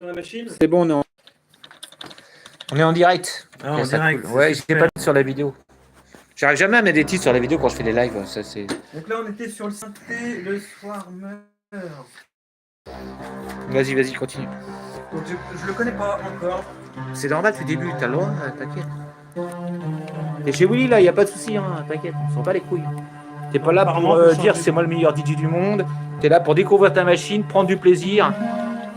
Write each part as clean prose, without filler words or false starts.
la machine. C'est bon, on est en direct. Ah, en direct. Cool. Ouais, j'étais pas sur la vidéo. J'arrive jamais à mettre des titres sur la vidéo quand je fais des lives. Ça, c'est... Donc là, on était sur le synthé, le soir meurt. Vas-y, continue. Donc je le connais pas encore. C'est normal, tu débutes, t'as le droit, t'inquiète. Et chez Willy, là, y a pas de souci, hein, t'inquiète, on s'en bat les couilles. T'es pas là pour dire c'est moi le meilleur DJ du monde. T'es là pour découvrir ta machine, prendre du plaisir.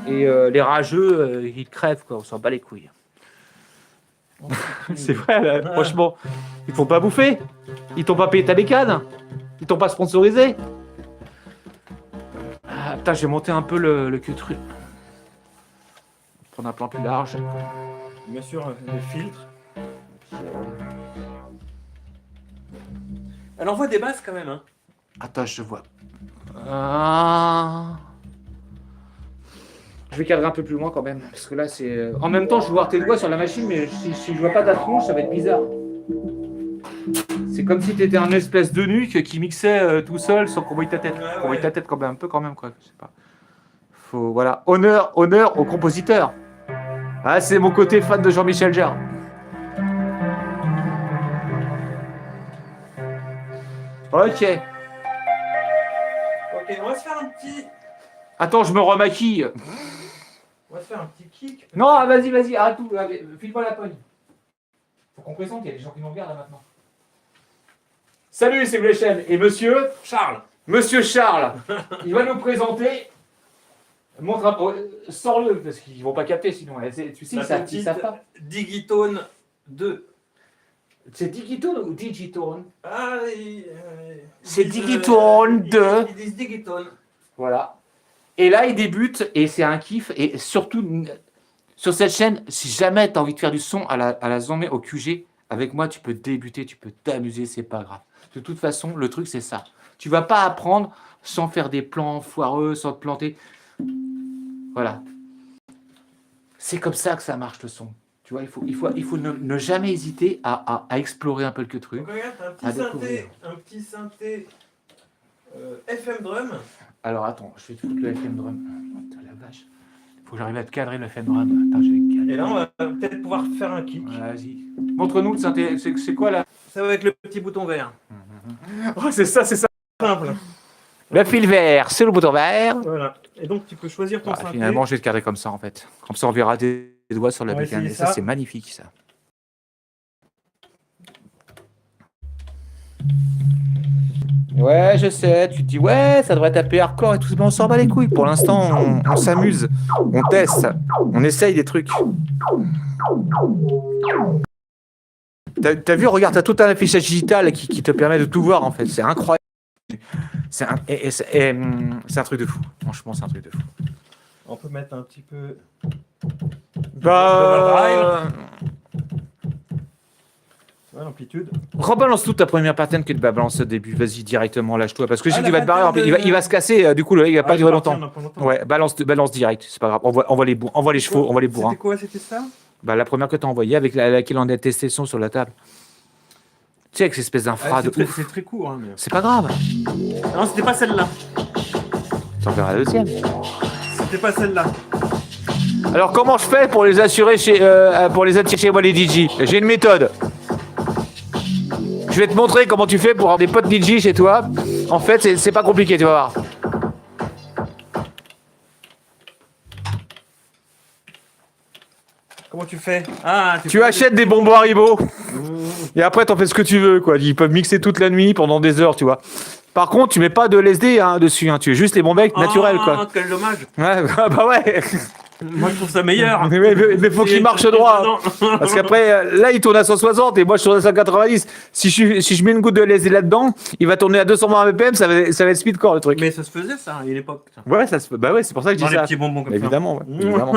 Et les rageux, ils crèvent, quoi, on s'en bat les couilles. C'est vrai, là, franchement, ils font pas bouffer. Ils t'ont pas payé ta bécane. Ils t'ont pas sponsorisé. Ah, putain, j'ai monté un peu le cul-truc. Prendre un plan plus large. Bien sûr, le filtre. Elle envoie des basses quand même, hein. Attends, je vois. Je vais cadrer un peu plus loin quand même. Parce que là, c'est. En même temps, je vais voir tes doigts sur la machine, mais si je vois pas ta tronche, ça va être bizarre. C'est comme si t'étais un espèce de nuque qui mixait tout seul sans qu'on voie ta tête. On voit ta tête quand même, un peu quand même, quoi. Je sais pas. Faut. Voilà. Honneur au compositeur. Ah, c'est mon côté fan de Jean-Michel Jarre. Ok. Ok, on va se faire un petit. Attends, je me remaquille. On va se faire un petit kick. Non, vas-y, arrête tout. File-moi la pogne. Faut qu'on présente, il y a des gens qui nous regardent là maintenant. Salut, c'est Bléchen. Et monsieur Charles. Monsieur Charles, il va nous présenter. Montre un peu. Sors-le, parce qu'ils vont pas capter sinon. Tu sais, ils savent pas. Digitone 2. C'est Digitone ou Digitone? Ah, c'est Digitone 2. Ils disent Digitone. Voilà. Et là, il débute et c'est un kiff. Et surtout, sur cette chaîne, si jamais tu as envie de faire du son à la zombie au QG, avec moi, tu peux débuter, tu peux t'amuser, c'est pas grave. De toute façon, le truc, c'est ça. Tu vas pas apprendre sans faire des plans foireux, sans te planter. Voilà. C'est comme ça que ça marche le son. Tu vois, il faut ne jamais hésiter à explorer un peu le truc. Donc regarde, un petit synthé FM drum. Alors attends, je vais te foutre le FM drum. Putain, la vache. Faut que j'arrive à te cadrer le FM drum. Attends, je vais te cadrer. Et là, on va peut-être pouvoir faire un kick. Vas-y. Montre-nous le synthé. C'est quoi là? Ça va avec le petit bouton vert. Oh, c'est ça. Simple. Le fil vert, c'est le bouton vert. Voilà. Et donc, tu peux choisir ton synthé. Finalement, je vais te cadrer comme ça en fait. Comme ça, on verra des doigts sur la bécane. Et ça, c'est magnifique ça. Ouais, je sais. Tu te dis, ouais, ça devrait taper hardcore et tout. Mais on s'en bat les couilles. Pour l'instant, on s'amuse. On teste. On essaye des trucs. T'as vu, regarde, t'as tout un affichage digital qui te permet de tout voir en fait. C'est incroyable. C'est un truc de fou. Franchement, c'est un truc de fou. On peut mettre un petit peu. Ouais, l'amplitude. Rebalance toute ta première pattern que tu vas balancer au début. Vas-y, directement, lâche-toi. Parce que si tu vas te barrer, il va se casser. Du coup, il va pas durer longtemps. Ouais, balance direct. C'est pas grave. On voit les chevaux, on voit les bourrins. C'était quoi? C'était ça? Bah, la première que tu as envoyée, avec laquelle on a testé le son sur la table. Tu sais, avec cette espèce d'infra de ouf. C'est très court. Hein, mais... C'est pas grave. Non, c'était pas celle-là. T'en verras la deuxième. C'était pas celle-là. Alors, comment je fais pour les assurer pour les attirer chez moi les DJ? J'ai une méthode. Je vais te montrer comment tu fais pour avoir des potes DJ chez toi. En fait, c'est pas compliqué, tu vas voir. Comment tu fais? Tu achètes des bonbons Haribo. Et après, t'en fais ce que tu veux, quoi. Ils peuvent mixer toute la nuit pendant des heures, tu vois. Par contre, tu mets pas de LSD dessus, hein. Tu es juste les bonbons naturels, quoi. Quel dommage. Ouais, bah ouais. Moi, je trouve ça meilleur. Mais faut qu'il marche droit. Hein. Parce qu'après, là, il tourne à 160 et moi, je tourne à 190. Si je mets une goutte de LSD là-dedans, il va tourner à 220 BPM, ça va être speedcore, le truc. Mais ça se faisait, ça, à l'époque. Ouais, bah ouais, c'est pour ça que je dis ça. Les petits bonbons comme évidemment, ça. Ouais, évidemment.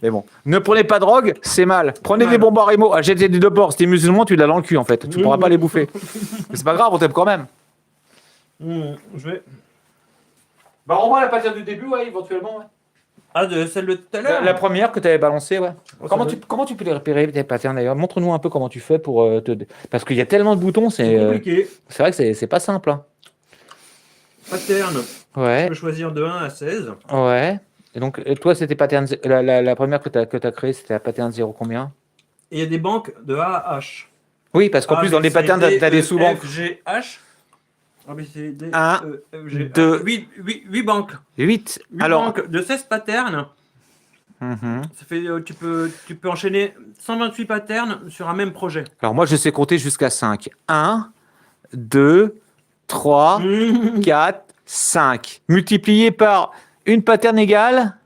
Mais bon, ne prenez pas de drogue, c'est mal. Prenez des bonbons Haribo, achetez des deux bords. Si t'es musulman, tu l'as dans le cul, en fait. Tu pourras pas les bouffer. Mais c'est pas grave, on t'aime quand même. Je vais... Bah, on voit à partir du début, ouais, éventuellement, ouais. De celle de tout à l'heure. La première que tu avais balancée, ouais. Comment tu peux les repérer, tes patterns d'ailleurs? Montre-nous un peu comment tu fais pour parce qu'il y a tellement de boutons, c'est compliqué. C'est vrai que c'est pas simple. Hein. Pattern. Ouais. Tu peux choisir de 1 à 16. Ouais. Et donc, toi, c'était pattern, la première que tu as créée, c'était la pattern 0 combien? Et il y a des banques de A à H. Oui, parce qu'en plus, dans les patterns, tu as des sous-banques. F, G, H. A, B, C, D, 1, E, F, G, 2, 8 banques. 8. 8 Alors, banques de 16 patterns. Ça fait, tu peux enchaîner 128 patterns sur un même projet. alors, moi, je sais compter jusqu'à 5. 1, 2, 3, 4, 5. Multiplié par une pattern égale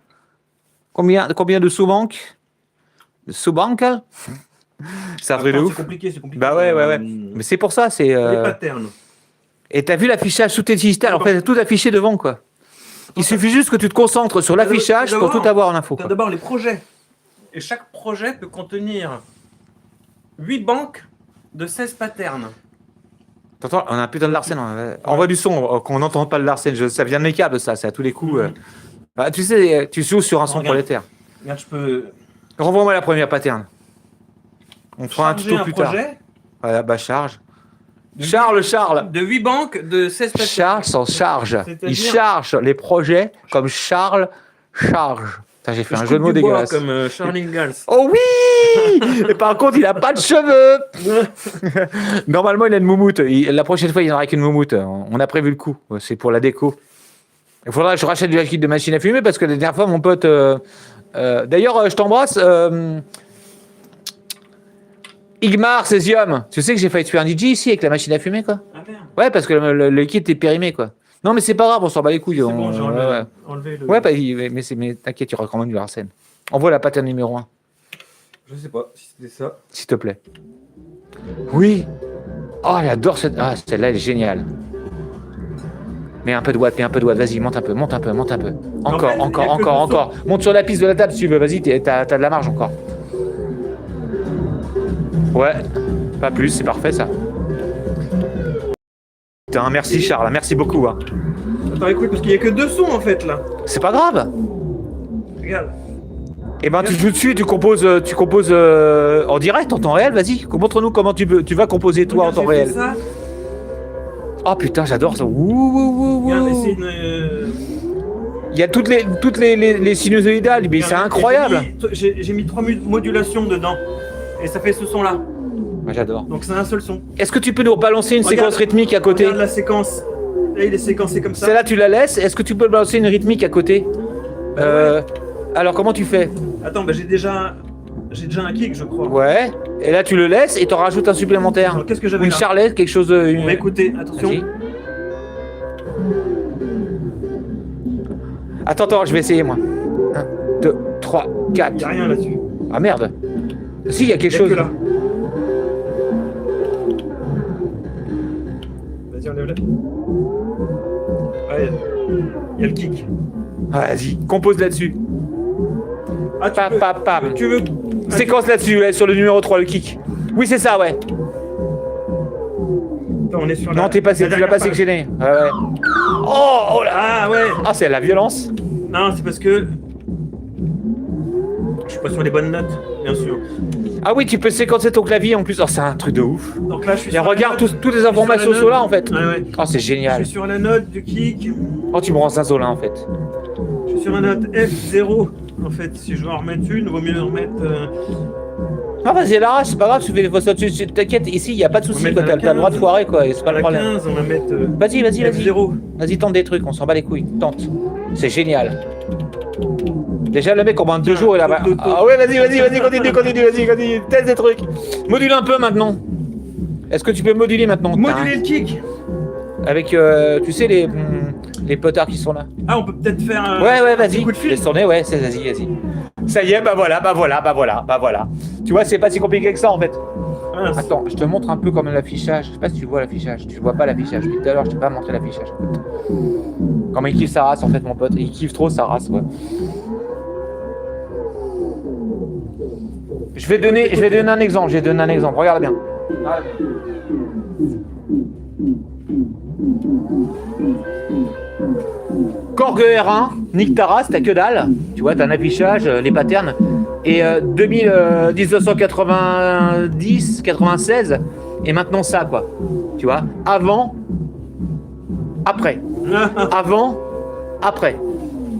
combien de sous-banques? Sous-banques? C'est un truc de ouf. C'est compliqué. Bah ouais. Mais c'est pour ça, c'est... Les patterns. Et t'as vu l'affichage, tout est digital, en fait, tout affiché devant, quoi. Il suffit juste que tu te concentres sur l'affichage pour tout avoir en info. Tu as d'abord les projets. Et chaque projet peut contenir 8 banques de 16 patterns. T'entends? On a un putain de Larsen. Envoie du son, qu'on n'entend pas le Larsen. Ça vient de mes câbles, ça. C'est à tous les coups. Bah, tu sais, tu joues sur un son prolétaire. Regarde, je peux... Renvoie-moi la première pattern. On fera un tuto plus tard. Projet Voilà, bah charge. Charles. De 8 banques de 16 patterns. Charles s'en charge. Il charge les projets comme Charles charge. Putain, j'ai fait un jeu de mots dégueulasse. Comme Charlie Ingalls. Oh oui. Et par contre, il a pas de cheveux. Normalement, il a une moumoute. La prochaine fois, il n'aura qu'une moumoute. On a prévu le coup. C'est pour la déco. Il faudra que je rachète du liquide de machine à fumer parce que la dernière fois, mon pote... D'ailleurs, je t'embrasse. Igmar Césium. Tu sais que j'ai failli tuer un DJ ici avec la machine à fumer, quoi. Ah merde. Ouais, parce que le liquide était périmé, quoi. Non, mais c'est pas grave, on s'en bat les couilles. C'est bon, j'ai enlevé le... Ouais, mais t'inquiète, il y aura quand même du Larsen. Envoie la pattern numéro 1. Je sais pas si c'était ça. S'il te plaît. Oui. Oh, j'adore cette... Ah, celle-là, elle est géniale. Mets un peu de watts. Vas-y, monte un peu. Encore. Monte sur la piste de la table si tu veux. Vas-y, t'as de la marge encore. Ouais. Pas plus, c'est parfait, ça. Putain, merci Charles, merci beaucoup. Hein. Attends, écoute, parce qu'il y a que 2 sons en fait là. C'est pas grave. Regarde. Eh ben, tu joues dessus, tu composes en direct, en temps réel. Vas-y, montre-nous comment tu vas composer toi en temps réel. Ça. Oh putain, j'adore ça. Ouh. Regarde, c'est Il y a toutes les sinusoïdales, mais c'est incroyable. J'ai mis 3 modulations dedans. Et ça fait ce son là. Moi j'adore. Donc c'est un seul son. Est-ce que tu peux nous balancer une séquence rythmique à côté? Regarde la séquence. Là il est séquencé comme ça. Celle-là tu la laisses. Est-ce que tu peux balancer une rythmique à côté? Ouais. Alors comment tu fais? Attends, bah j'ai déjà un kick je crois. Ouais. Et là tu le laisses et t'en rajoutes un supplémentaire. Alors, qu'est-ce que j'avais Une là charlette, quelque chose de... On va écouter, attention. Vas-y. Attends, je vais essayer moi. 1, 2, 3, 4. Il n'y a rien là-dessus. Ah merde. Si, il y a quelque Il y a chose. que là. Vas-y, enlève-le. Ouais, il y a le kick. Ah, vas-y, compose là-dessus. Ah, Pam. tu veux... Séquence là-dessus, ouais, sur le numéro 3, le kick. Oui, c'est ça, ouais. Attends, on est sur Non, tu l'as pas sélectionné. Ouais. Oh là. Ah ouais. Ah, c'est la violence. Non, c'est parce que... Je suis pas sur les bonnes notes, bien sûr. Ah oui, tu peux séquencer ton clavier en plus. Oh, c'est un truc de ouf. Donc là, je suis Et sur regarde la note. toutes les informations sont là en fait. Ouais. Oh, c'est Je génial. suis sur la note du kick. Oh, tu me rends ça Zola en fait. Je suis sur la note F0. En fait, si je veux en remettre une, il vaut mieux en remettre... Ah, vas-y, Lara, c'est pas grave, tu fais les fausses notes. T'inquiète, ici, il n'y a pas de soucis. T'as le droit de foirer quoi, et c'est pas le la problème. 15, on va mettre... Vas-y. F0. Vas-y, tente des trucs, on s'en bat les couilles. Tente. C'est génial. Déjà, le mec, en moins de 2 jours, il a... Ah ouais, vas-y, continue. Teste des trucs. Module un peu maintenant. Est-ce que tu peux moduler maintenant? Moduler le kick. Avec, tu sais, les potards qui sont là. Ah, on peut peut-être faire Ouais, un vas-y. petit coup de fil. Laisse tourner, ouais, vas-y. Ça y est, bah voilà. Tu vois, c'est pas si compliqué que ça, en fait. Ah, Attends, je te montre un peu comme l'affichage. Je sais pas si tu vois l'affichage. Tu vois pas l'affichage. Depuis tout à l'heure, je t'ai pas montré l'affichage. Comment il kiffe sa race, en fait, mon pote. Il kiffe trop sa race, ouais. Je vais donner un exemple. Regarde bien. Korg R1, nique ta race, t'as que dalle. Tu vois, t'as un affichage, les patterns. Et 1990, 96, et maintenant ça, quoi. Tu vois, avant, après. Avant, après.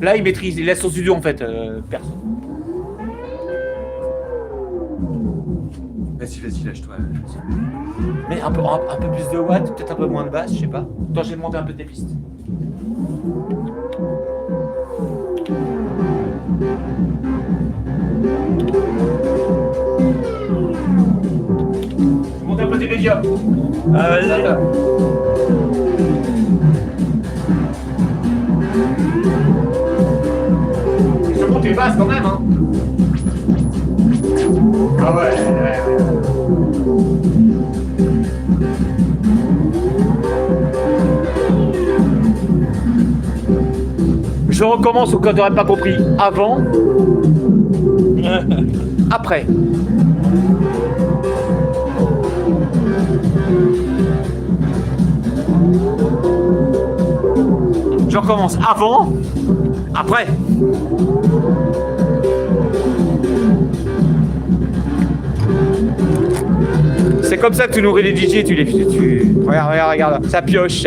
Là, il maîtrise, il laisse son studio en fait. Personne. Vas-y, lâche-toi. Mais un peu plus de watts, peut-être un peu moins de basse, je sais pas. Toi, j'ai monté un peu tes pistes. Je monte un peu tes médias. Ah, vas-y. Je monte tes basses quand même, hein. Ah ouais. Je recommence au cas où t'aurais pas compris. Avant. Après. Je recommence avant. Après. C'est comme ça que tu nourris les DJ, regarde, ça pioche.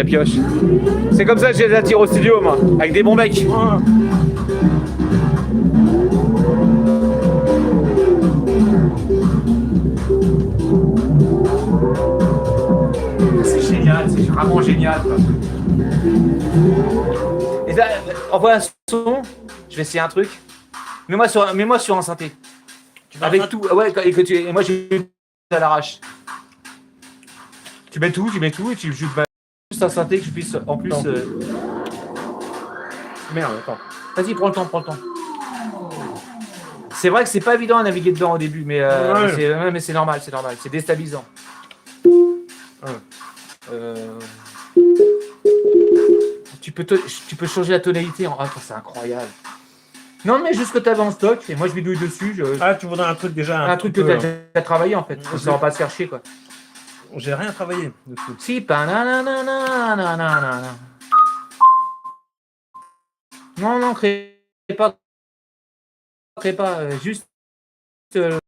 C'est comme ça que je les attire au studio, moi, avec des bons mecs. C'est génial, c'est vraiment génial, quoi. Et là, envoie un son, je vais essayer un truc. Mets-moi sur un synthé. Avec tout, ouais, et moi j'ai à l'arrache. Tu mets tout et tu joues juste un synthé que je puisse en plus. Merde, attends. Vas-y, prends le temps. C'est vrai que c'est pas évident à naviguer dedans au début, mais c'est normal, c'est déstabilisant. Tu peux changer la tonalité en. Ah, c'est incroyable. Non, mais juste que tu avais en stock, et moi je bidouille dessus. Ah, tu voudrais un truc déjà. Un truc que tu as déjà travaillé en fait. Ça va pas se faire chier quoi. J'ai rien travaillé dessus. Si, non, crée pas. Juste. Et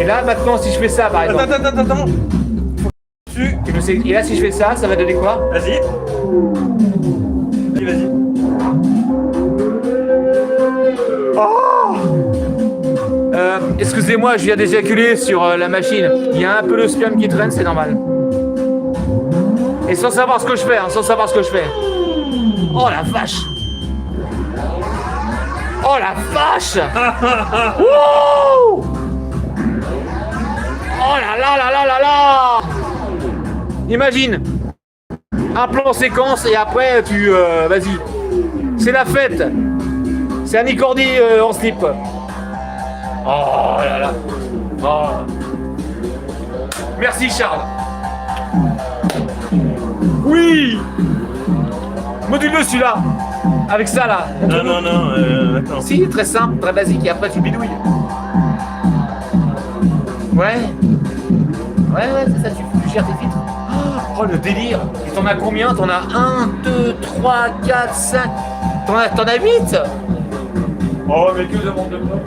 là maintenant, si je fais ça par exemple. Attends. Et là, si je fais ça, ça va donner quoi? Vas-y. Oh excusez-moi, je viens d'éjaculer sur la machine. Il y a un peu de sperme qui traîne, c'est normal. Et sans savoir ce que je fais, Oh la vache! Wouh! Oh là! Imagine un plan séquence et après tu... vas-y. C'est la fête. C'est Annie Cordy en slip. Oh là là. Oh. Merci Charles. Oui. Module-le celui-là. Avec ça là. Non, attends. Si, très simple, très basique et après tu bidouilles. Ouais, c'est ça, tu gères tes filtres. Oh le délire. Et t'en as combien? T'en as 1, 2, 3, 4, 5. T'en as 8. Oh mais que demande de quoi?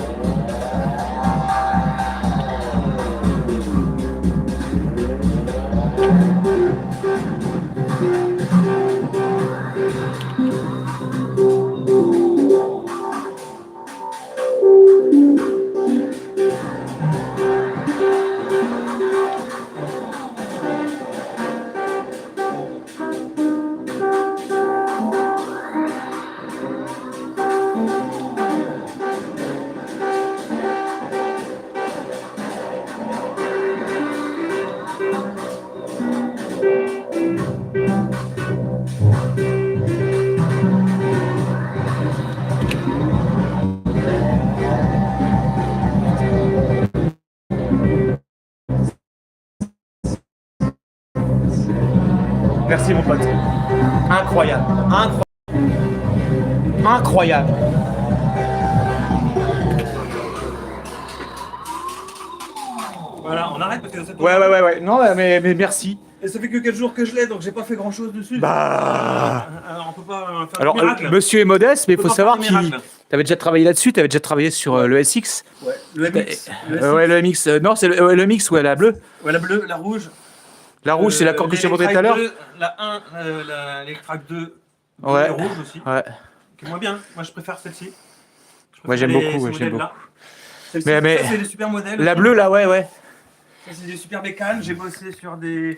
Merci mon pote. Incroyable. Voilà, on arrête parce que ça fait... Ouais. Non, mais merci. Et ça fait que 4 jours que je l'ai, donc j'ai pas fait grand chose dessus. Bah. Alors on peut pas faire Alors, de miracle. monsieur est modeste, mais il faut pas savoir faire de qu'il. miracle. T'avais déjà travaillé là-dessus, t'avais déjà travaillé sur le SX. Ouais, le MX. Ouais, le MX. Non, c'est le MX, ouais, la bleue. Ouais, la bleue, la rouge. La rouge, c'est l'accord que je t'ai montré tout à l'heure. La 1, les tracks 2, Ouais. Et rouge aussi. Ouais. Qui est moins bien. Moi, je préfère celle-ci. Moi, j'aime beaucoup. Ouais, j'aime Là. beaucoup. Mais, Mais ça, c'est des super modèles. la aussi. bleue, là, ouais. Ça, c'est des super bécanes. J'ai bossé sur des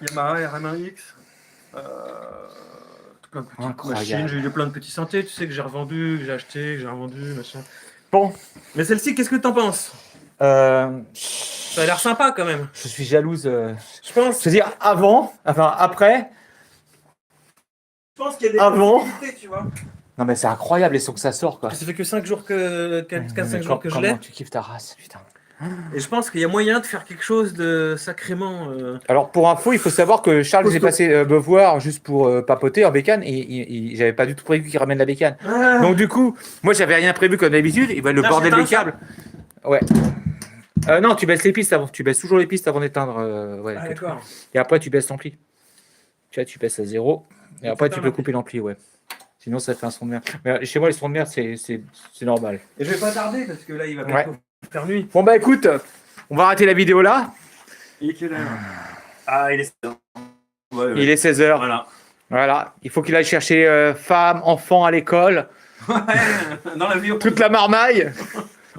Yamaha RM1X. Tout plein de petites Incroyable. machines. J'ai eu plein de petits synthés, tu sais, que j'ai revendu, que j'ai acheté, que j'ai revendu, machin. Bon. Mais celle-ci, qu'est-ce que t'en penses? Ça a l'air sympa quand même. Je suis jalouse. Je pense. Je veux dire, après. Je pense qu'il y a des Avant. possibilités, tu vois. Non, mais c'est incroyable les sons que ça sort, quoi. Ça fait que 5 jours que 4-5 jours que je l'ai. Comment tu kiffes ta race, putain. Et je pense qu'il y a moyen de faire quelque chose de sacrément. Alors, pour info, il faut savoir que Charles nous est passé me voir juste pour papoter en bécane et j'avais pas du tout prévu qu'il ramène la bécane. Ah. Donc, du coup, moi, j'avais rien prévu comme d'habitude. Et ben, le Là, bordel j'éteins des câbles. Ouais. Non, tu baisses les pistes avant. Tu baisses toujours les pistes avant d'éteindre. Ouais, Ah, d'accord. et après, tu baisses l'ampli. Tu vois, tu baisses à 0. Et après, tu peux l'ampli. couper l'ampli, ouais. Sinon, ça fait un son de merde. Mais chez moi, les sons de merde, c'est normal. Et je vais pas tarder parce que là, il va Ouais. bientôt faire nuit. Bon, bah écoute, on va arrêter la vidéo là. Il est quelle heure? Ah, il est 16h. Ouais. Il est 16h. Voilà. Voilà. Il faut qu'il aille chercher femme, enfant à l'école. Ouais, dans l'avion. Toute la marmaille.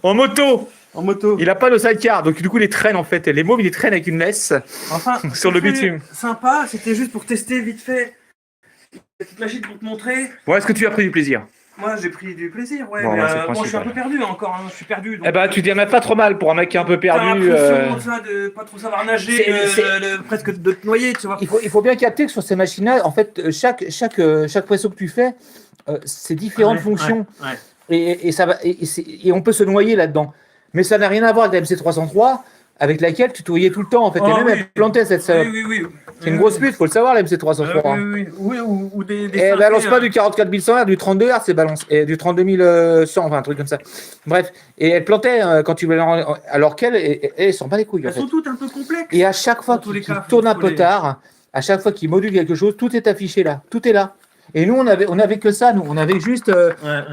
En moto. En moto. Il a pas de sidecar. Donc, du coup, il les traîne en fait. Les mômes, il les traîne avec une laisse Enfin, sur le c'était bitume. Sympa, c'était juste pour tester vite fait. Petite machine pour te montrer. Bon, est-ce que tu as pris du plaisir? Moi, j'ai pris du plaisir, ouais. Bon, Mais, bah, c'est bon, je suis un principal. peu perdu encore, hein. Je suis perdu. Donc, Eh ben, tu dis même pas trop mal pour un mec qui est un peu t'as perdu. l'impression ça, de pas trop savoir nager, presque de te noyer, tu vois. Il faut bien capter que sur ces machines-là, en fait, chaque pression que tu fais, c'est différentes fonctions. Ouais. Et ça va, et on peut se noyer là-dedans. Mais ça n'a rien à voir avec la MC303, avec laquelle tu te noyais tout le temps, en fait. Oh, et même oui. elle plantait cette salope. Oui. C'est une grosse pute, faut le savoir, la MC303. Oui, ou des Et elle balance pas du 44 100 Hz, du 32 Hz, c'est balance. Et du 32 100, enfin un truc comme ça. Bref, et elle plantait quand tu voulais alors qu'elle, elle s'en bat les couilles. En Elles fait. sont toutes un peu complexes. Et à chaque fois Dans tous les qu'il cas, tourne un faut peu les- tard, à chaque fois qu'il module quelque chose, tout est affiché là. Tout est là. Et nous, on avait que ça, nous. On avait juste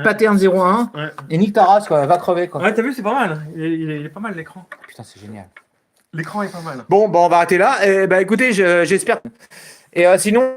pattern 01 Ouais. et nique ta race, quoi. Va crever, quoi. Ouais, t'as vu, c'est pas mal. Il est pas mal l'écran. Putain, c'est génial. L'écran est pas mal. Bon, on va arrêter là. Et, bah écoutez, j'espère. Et sinon,